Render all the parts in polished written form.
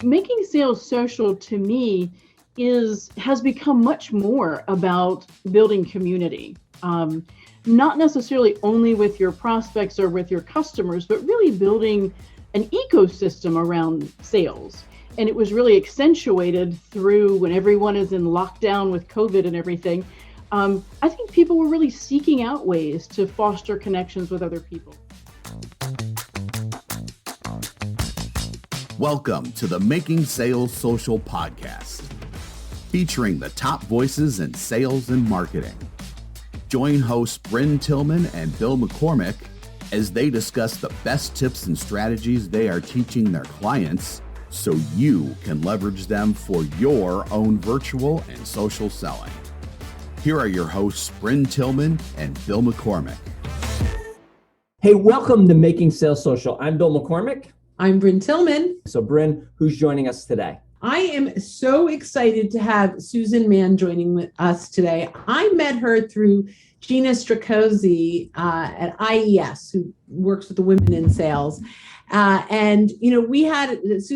Making sales social to me has become much more about building community. Not necessarily only with your prospects or with your customers, but really building an ecosystem around sales. And it was really accentuated through when everyone is in lockdown with COVID and everything. I think people were really seeking out ways to foster connections with other people. Welcome to the Making Sales Social podcast, featuring the top voices in sales and marketing. Join hosts Bryn Tillman and Bill McCormick as they discuss the best tips and strategies they are teaching their clients so you can leverage them for your own virtual and social selling. Here are your hosts, Bryn Tillman and Bill McCormick. Hey, welcome to Making Sales Social. I'm Bill McCormick. I'm Bryn Tillman. So Bryn, who's joining us today? I am so excited to have Susan Mann joining us today. I met her through Gina Stracozzi at IES, who works with the women in sales. Susan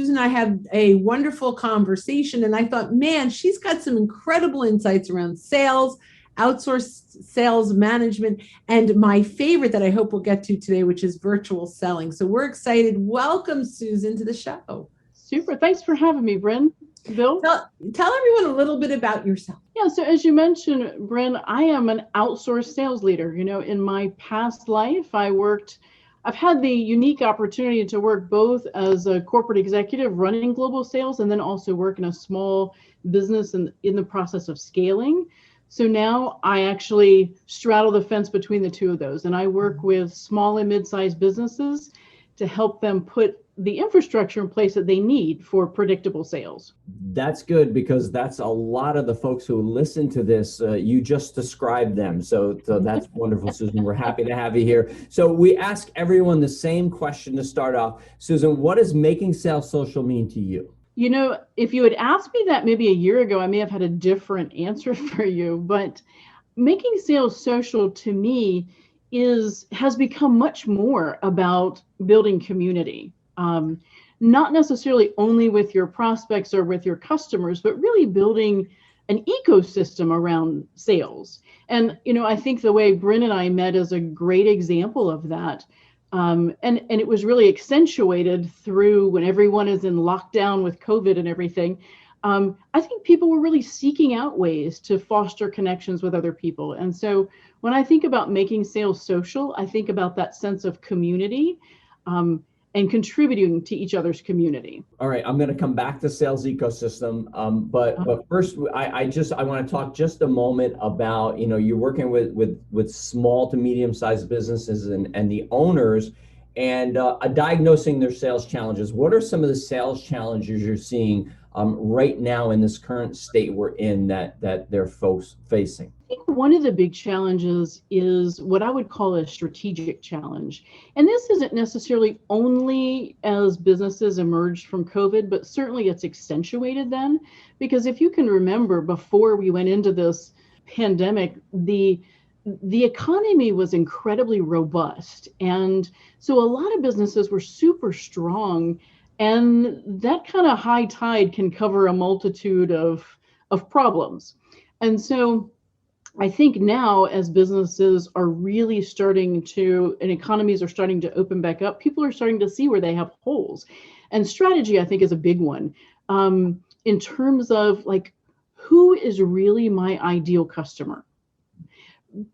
and I had a wonderful conversation, and I thought, man, she's got some incredible insights around sales, outsourced sales management, and my favorite that I hope we'll get to today, which is virtual selling. So we're excited. Welcome, Susan, to the show. Super. Thanks for having me, Bryn. Bill? Tell everyone a little bit about yourself. Yeah, so as you mentioned, Bryn, I am an outsourced sales leader. You know, in my past life, I've had the unique opportunity to work both as a corporate executive running global sales and then also work in a small business in the process of scaling. So now I actually straddle the fence between the two of those, and I work with small and mid-sized businesses to help them put the infrastructure in place that they need for predictable sales. That's good, because that's a lot of the folks who listen to this. You just described them. So that's wonderful, Susan. We're happy to have you here. So we ask everyone the same question to start off. Susan, what does making sales social mean to you? You know, if you had asked me that maybe a year ago, I may have had a different answer for you, but making sales social to me has become much more about building community. Not necessarily only with your prospects or with your customers, but really building an ecosystem around sales. And, you know, I think the way Bryn and I met is a great example of that. And it was really accentuated through when everyone is in lockdown with COVID and everything. I think people were really seeking out ways to foster connections with other people. And so when I think about making sales social, I think about that sense of community and contributing to each other's community. All right, I'm going to come back to sales ecosystem, but first, I want to talk just a moment about, you know, you're working with small to medium sized businesses and the owners, and diagnosing their sales challenges. What are some of the sales challenges you're seeing right now in this current state we're in that they're folks facing? I think one of the big challenges is what I would call a strategic challenge. And this isn't necessarily only as businesses emerged from COVID, but certainly it's accentuated then. Because if you can remember, before we went into this pandemic, the economy was incredibly robust. And so a lot of businesses were super strong. And that kind of high tide can cover a multitude of problems. And so I think now, as businesses are really and economies are starting to open back up, people are starting to see where they have holes. And strategy, I think, is a big one in terms of like, who is really my ideal customer?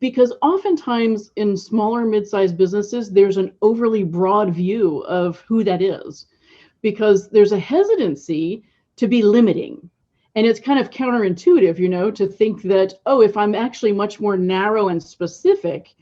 Because oftentimes in smaller, mid-sized businesses, there's an overly broad view of who that is, because there's a hesitancy to be limiting. And it's kind of counterintuitive, you know, to think that, oh, if I'm actually much more narrow and specific,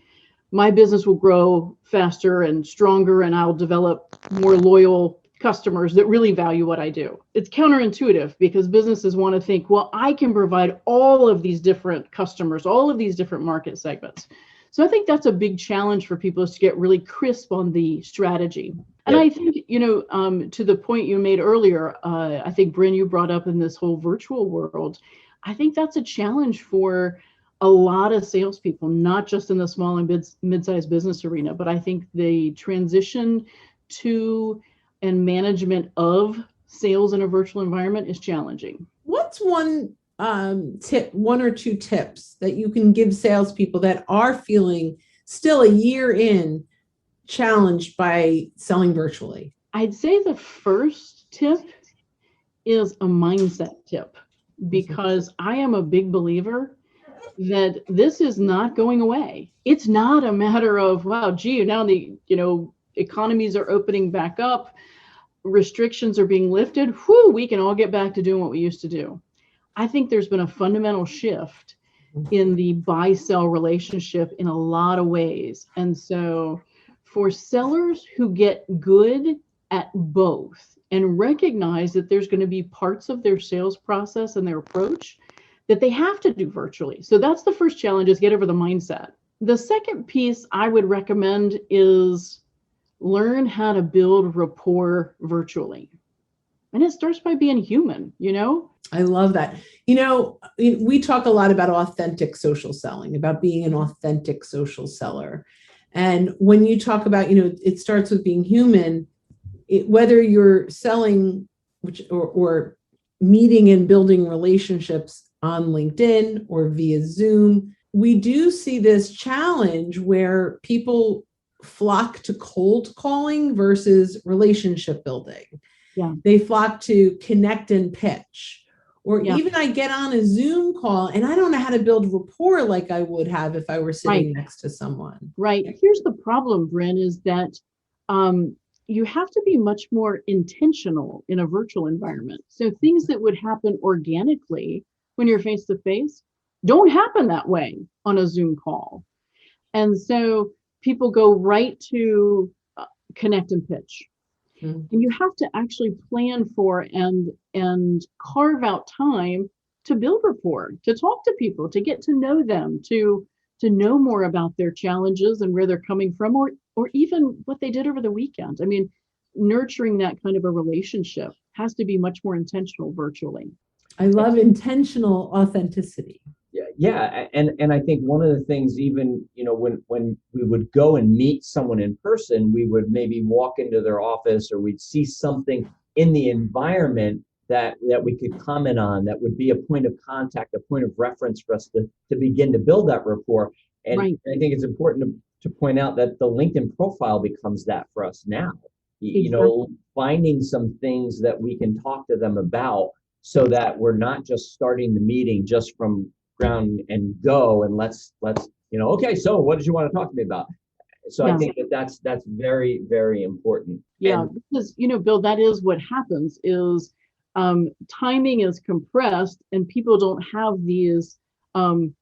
my business will grow faster and stronger, and I'll develop more loyal customers that really value what I do. It's counterintuitive because businesses want to think, well, I can provide all of these different customers, all of these different market segments. So I think that's a big challenge for people, is to get really crisp on the strategy. And I think, you know, to the point you made earlier, I think, Bryn, you brought up in this whole virtual world, I think that's a challenge for a lot of salespeople, not just in the small and mid-sized business arena, but I think the transition to and management of sales in a virtual environment is challenging. What's one tip, one or two tips that you can give salespeople that are feeling still a year in challenged by selling virtually? I'd say the first tip is a mindset tip, because I am a big believer that this is not going away. It's not a matter of, wow, gee, now the, economies are opening back up, restrictions are being lifted, whoo, we can all get back to doing what we used to do. I think there's been a fundamental shift in the buy-sell relationship in a lot of ways. And so for sellers who get good at both and recognize that there's going to be parts of their sales process and their approach that they have to do virtually. So that's the first challenge, is get over the mindset. The second piece I would recommend is learn how to build rapport virtually. And it starts by being human, I love that. We talk a lot about authentic social selling, about being an authentic social seller. And when you talk about, it starts with being human, whether you're selling or meeting and building relationships on LinkedIn or via Zoom, we do see this challenge where people flock to cold calling versus relationship building. Yeah. They flock to connect and pitch. Or even I get on a Zoom call and I don't know how to build rapport like I would have if I were sitting next to someone. Right. Here's the problem, Bryn, is that you have to be much more intentional in a virtual environment. So things that would happen organically when you're face to face don't happen that way on a Zoom call. And so people go right to connect and pitch. And you have to actually plan for and carve out time to build rapport, to talk to people, to get to know them, to know more about their challenges and where they're coming from, or even what they did over the weekend. I mean, nurturing that kind of a relationship has to be much more intentional virtually. I love intentional authenticity. Yeah, and I think one of the things, even when we would go and meet someone in person, we would maybe walk into their office, or we'd see something in the environment that we could comment on, that would be a point of contact, a point of reference for us to begin to build that rapport. And I think it's important to point out that the LinkedIn profile becomes that for us now. Finding some things that we can talk to them about, so that we're not just starting the meeting just from ground and go and let's okay, so what did you want to talk to me about? So I think that's very, very important. Because Bill, that is what happens is timing is compressed and people don't have these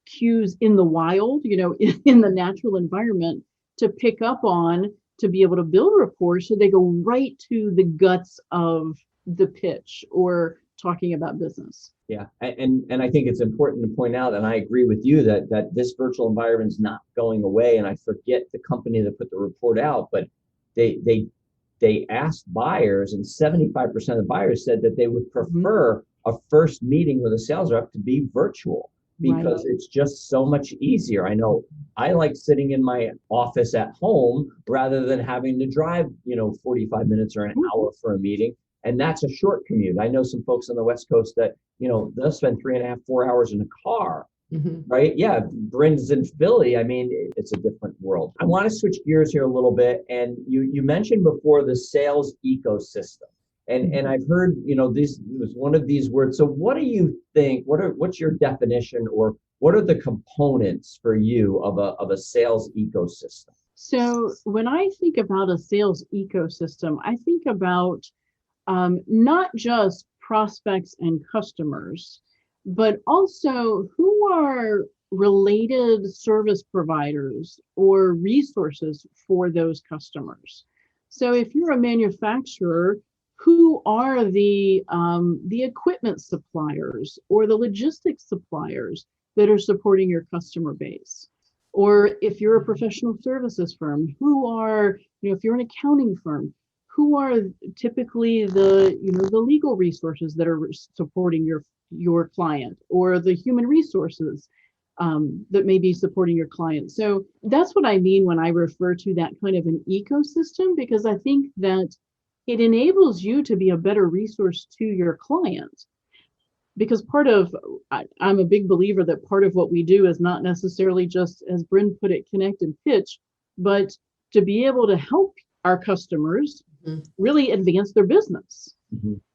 cues in the wild, in the natural environment to pick up on, to be able to build rapport. So they go right to the guts of the pitch or talking about business. Yeah, and I think it's important to point out, and I agree with you that this virtual environment is not going away. And I forget the company that put the report out, but they asked buyers, and 75% of the buyers said that they would prefer a first meeting with a sales rep to be virtual, because it's just so much easier. I know I like sitting in my office at home rather than having to drive 45 minutes or an hour for a meeting. And that's a short commute. I know some folks on the West Coast that, they'll spend 3.5, 4 hours in a car, right? Yeah, Bryn's in Philly. I mean, it's a different world. I want to switch gears here a little bit. And you mentioned before the sales ecosystem. And I've heard, this was one of these words. So what do you think, what's your definition, or what are the components for you of a sales ecosystem? So when I think about a sales ecosystem, I think about not just prospects and customers, but also who are related service providers or resources for those customers. So if you're a manufacturer, who are the equipment suppliers or the logistics suppliers that are supporting your customer base? Or if you're a professional services firm, who are, if you're an accounting firm, who are typically the legal resources that are supporting your client, or the human resources that may be supporting your client? So that's what I mean when I refer to that kind of an ecosystem, because I think that it enables you to be a better resource to your client. Because I'm a big believer that part of what we do is not necessarily just, as Bryn put it, connect and pitch, but to be able to help our customers really advance their business.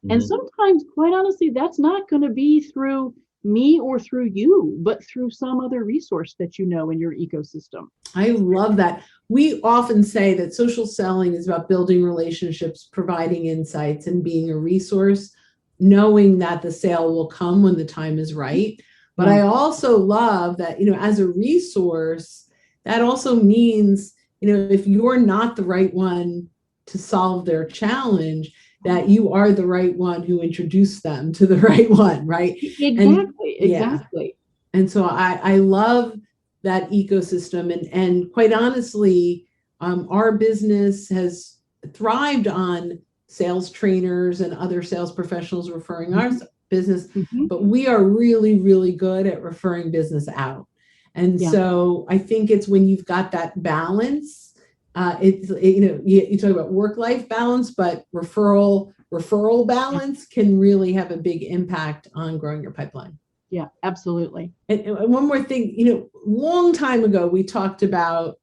And sometimes, quite honestly, that's not going to be through me or through you, but through some other resource that you know in your ecosystem. I love that. We often say that social selling is about building relationships, providing insights, and being a resource, knowing that the sale will come when the time is right. But I also love that, as a resource, that also means, if you're not the right one to solve their challenge, that you are the right one who introduced them to the right one, right? Exactly. And so I love that ecosystem. And quite honestly, our business has thrived on sales trainers and other sales professionals referring our business, but we are really, really good at referring business out. And so I think it's when you've got that balance, you talk about work-life balance, but referral balance can really have a big impact on growing your pipeline. Yeah, absolutely. And one more thing, long time ago, we talked about,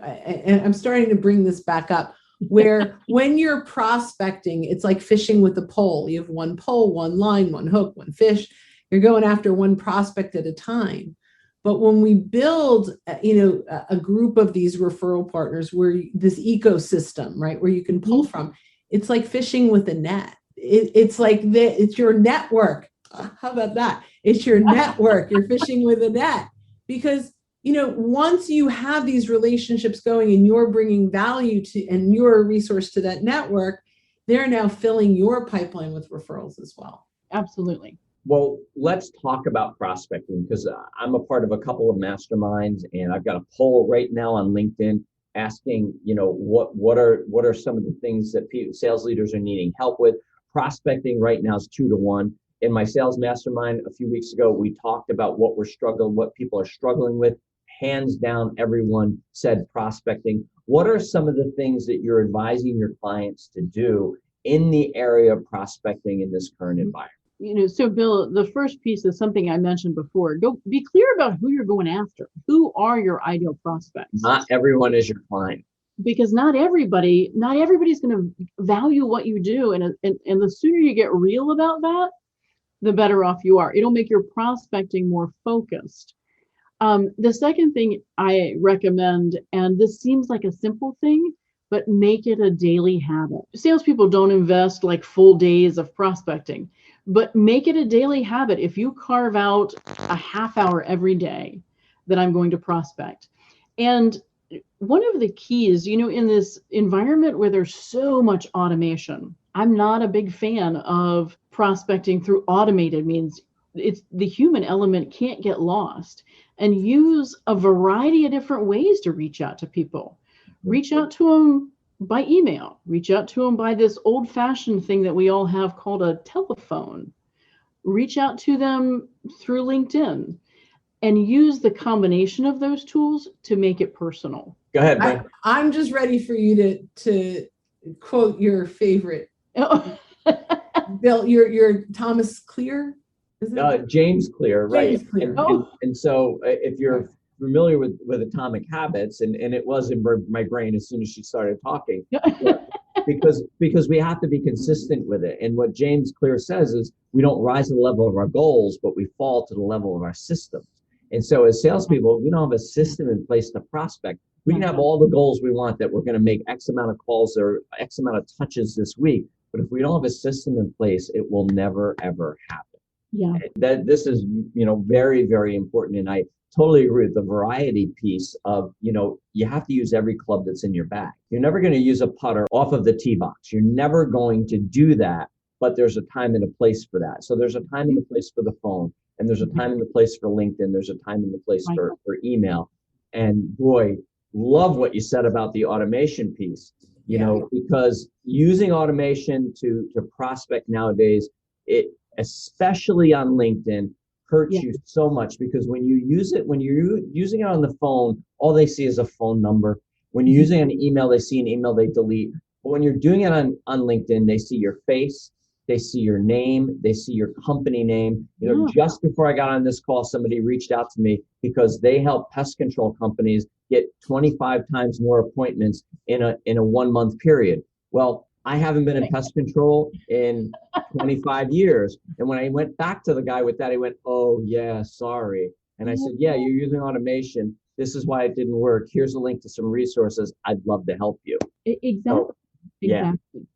and I'm starting to bring this back up, where when you're prospecting, it's like fishing with a pole. You have one pole, one line, one hook, one fish. You're going after one prospect at a time. But when we build, a group of these referral partners, where this ecosystem, right, where you can pull from, it's like fishing with a net. It's your network. How about that? It's your network. You're fishing with a net, because once you have these relationships going and you're bringing value to, and you're a resource to that network, they're now filling your pipeline with referrals as well. Absolutely. Well, let's talk about prospecting, because I'm a part of a couple of masterminds, and I've got a poll right now on LinkedIn asking, what are some of the things that sales leaders are needing help with. Prospecting right now is 2-1. In my sales mastermind a few weeks ago, we talked about what people are struggling with. Hands down, everyone said prospecting. What are some of the things that you're advising your clients to do in the area of prospecting in this current environment? So Bill, the first piece is something I mentioned before. Go be clear about who you're going after. Who are your ideal prospects? Not everyone is your client. Because not everybody's going to value what you do. And the sooner you get real about that, the better off you are. It'll make your prospecting more focused. The second thing I recommend, and this seems like a simple thing, but make it a daily habit. Salespeople don't invest like full days of prospecting, but make it a daily habit. If you carve out a half hour every day that I'm going to prospect. And one of the keys, in this environment where there's so much automation, I'm not a big fan of prospecting through automated means. It's the human element can't get lost, and use a variety of different ways to reach out to people. Reach out to them by email, reach out to them by this old-fashioned thing that we all have called a telephone, reach out to them through LinkedIn, and use the combination of those tools to make it personal. Go ahead, Brent. I'm just ready for you to quote your favorite. Bill, you're Thomas Clear? James Clear, right? James Clear. And so if you're familiar with Atomic Habits, and it was in my brain as soon as she started talking, because we have to be consistent with it. And what James Clear says is we don't rise to the level of our goals, but we fall to the level of our systems. And so as salespeople, we don't have a system in place to prospect. We can have all the goals we want, that we're going to make X amount of calls or X amount of touches this week. But if we don't have a system in place, it will never, ever happen. Yeah. This is, very, very important. And I totally agree with the variety piece of, you have to use every club that's in your bag. You're never going to use a putter off of the tee box. You're never going to do that, but there's a time and a place for that. So there's a time and a place for the phone, and there's a time and a place for LinkedIn. There's a time and a place for email. And boy, love what you said about the automation piece, because using automation to prospect nowadays, it, especially on LinkedIn, hurts you so much, because when you're using it on the phone, all they see is a phone number. When you're using an email, they see an email, they delete. But when you're doing it on LinkedIn, they see your face, they see your name, they see your company name. Just before I got on this call, somebody reached out to me because they help pest control companies get 25 times more appointments in a 1 month period. Well, I haven't been in pest control in 25 years. And when I went back to the guy with that, he went, "Oh yeah, sorry." And I said, "Yeah, you're using automation. This is why it didn't work. Here's a link to some resources. I'd love to help you." Exactly. So, yeah. Exactly.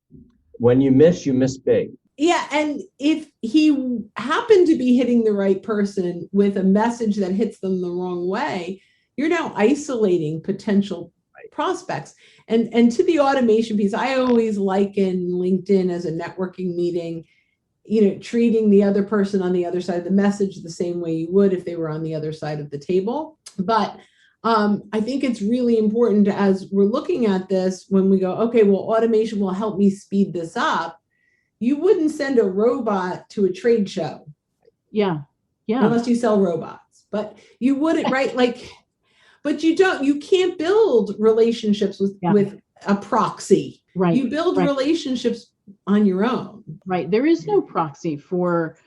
When you miss big. Yeah, and if he happened to be hitting the right person with a message that hits them the wrong way, you're now isolating potential prospects. And to the automation piece, I always liken LinkedIn as a networking meeting, treating the other person on the other side of the message the same way you would if they were on the other side of the table. But I think it's really important as we're looking at this, when we go, okay, well, automation will help me speed this up. You wouldn't send a robot to a trade show. Yeah. Unless you sell robots, but you wouldn't, right? But you can't build relationships with a proxy. Right. You build relationships on your own. Right. There is no proxy for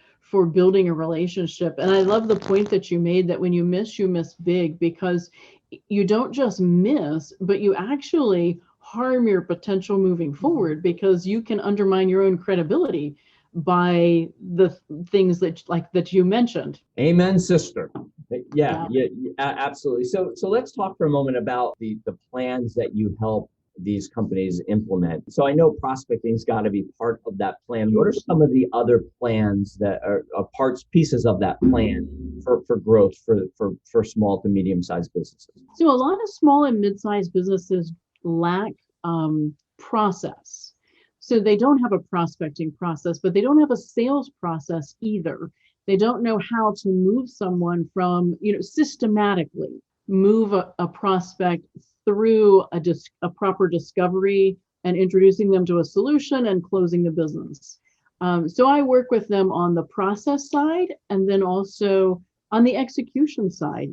building a relationship. And I love the point that you made that when you miss big, because you don't just miss, but you actually harm your potential moving forward, because you can undermine your own credibility by the things that you mentioned. Amen, sister. Yeah, absolutely. So let's talk for a moment about the plans that you help these companies implement. So I know prospecting's got to be part of that plan. What are some of the other plans that are pieces of that plan for growth for small to medium-sized businesses? So a lot of small and mid-sized businesses lack process. So they don't have a prospecting process, but they don't have a sales process either. They don't know how to move someone from, systematically move a prospect through a proper discovery and introducing them to a solution and closing the business. So I work with them on the process side, and then also on the execution side,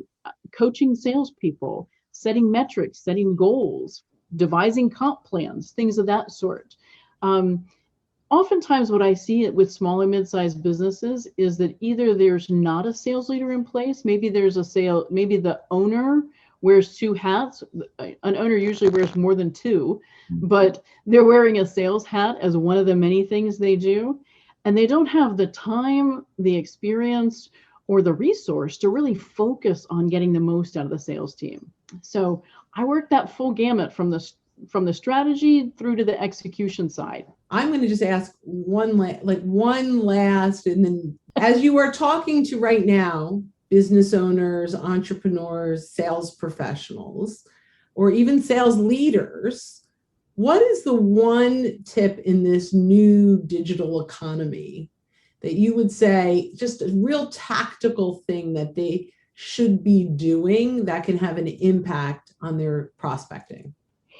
coaching salespeople, setting metrics, setting goals, devising comp plans, things of that sort. Oftentimes what I see with small and mid-sized businesses is that either there's not a sales leader in place, maybe maybe the owner wears two hats. An owner usually wears more than two, but they're wearing a sales hat as one of the many things they do. And they don't have the time, the experience, or the resource to really focus on getting the most out of the sales team. So I work that full gamut from the strategy through to the execution side. I'm going to just ask one last, and then as you are talking to right now, business owners, entrepreneurs, sales professionals, or even sales leaders, what is the one tip in this new digital economy that you would say, just a real tactical thing that they should be doing that can have an impact on their prospecting?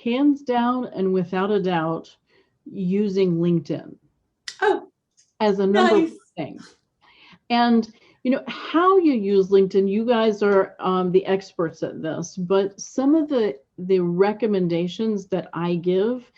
Hands down and without a doubt, using LinkedIn as a number one thing. And how you use LinkedIn, you guys are the experts at this, but some of the recommendations that I give,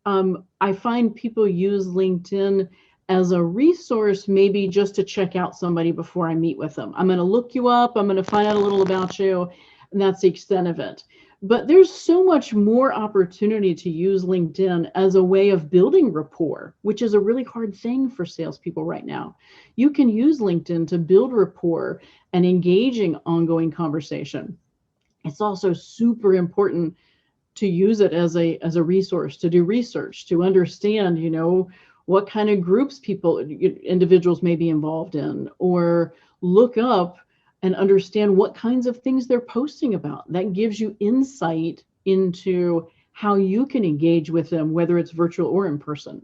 I find people use LinkedIn as a resource, maybe just to check out somebody before I meet with them. I'm going to look you up, I'm going to find out a little about you, and that's the extent of it. But there's so much more opportunity to use LinkedIn as a way of building rapport, which is a really hard thing for salespeople right now. You can use LinkedIn to build rapport and engaging ongoing conversation. It's also super important to use it as a resource, to do research, to understand, what kind of groups individuals may be involved in, or look up and understand what kinds of things they're posting about. That gives you insight into how you can engage with them, whether it's virtual or in person.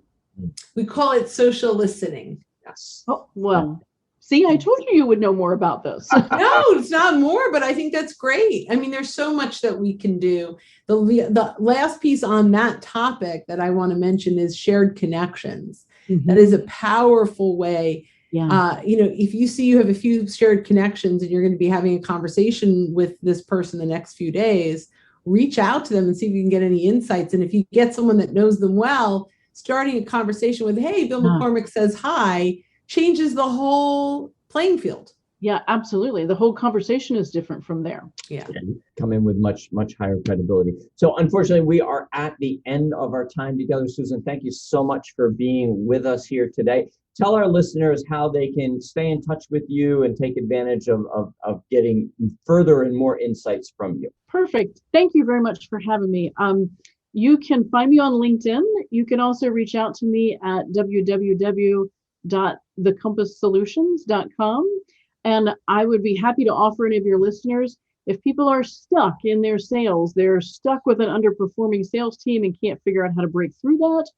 We call it social listening. Yes. Oh, well, see, I told you would know more about this. No, it's not more, but I think that's great. I mean, there's so much that we can do. The last piece on that topic that I want to mention is shared connections. Mm-hmm. That is a powerful way. Yeah. If you see you have a few shared connections and you're going to be having a conversation with this person the next few days, reach out to them and see if you can get any insights. And if you get someone that knows them well, starting a conversation with, hey, Bill McCormick says hi, changes the whole playing field. Yeah, absolutely. The whole conversation is different from there. Yeah. Come in with much higher credibility. So unfortunately, we are at the end of our time together. Susan, thank you so much for being with us here today. Tell our listeners how they can stay in touch with you and take advantage of getting further and more insights from you. Perfect. Thank you very much for having me. You can find me on LinkedIn. You can also reach out to me at www.thecomposssolutions.com. And I would be happy to offer any of your listeners, if people are stuck in their sales, they're stuck with an underperforming sales team and can't figure out how to break through that,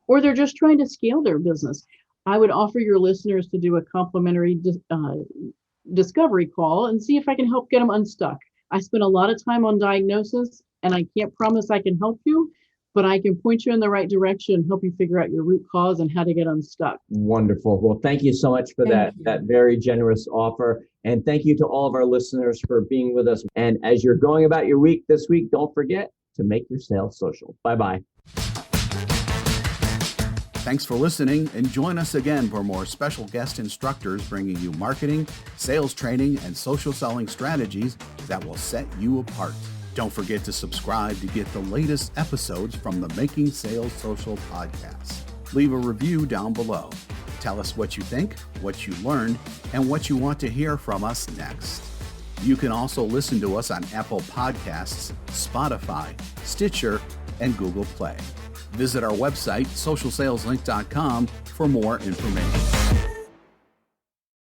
or they're just trying to scale their business, I would offer your listeners to do a complimentary discovery call and see if I can help get them unstuck. I spend a lot of time on diagnosis, and I can't promise I can help you, but I can point you in the right direction, help you figure out your root cause and how to get unstuck. Wonderful. Well, thank you so much for that very generous offer. And thank you to all of our listeners for being with us. And as you're going about your week this week, don't forget to make your sales social. Bye-bye. Thanks for listening, and join us again for more special guest instructors bringing you marketing, sales training, and social selling strategies that will set you apart. Don't forget to subscribe to get the latest episodes from the Making Sales Social podcast. Leave a review down below. Tell us what you think, what you learned, and what you want to hear from us next. You can also listen to us on Apple Podcasts, Spotify, Stitcher, and Google Play. Visit our website, socialsaleslink.com, for more information.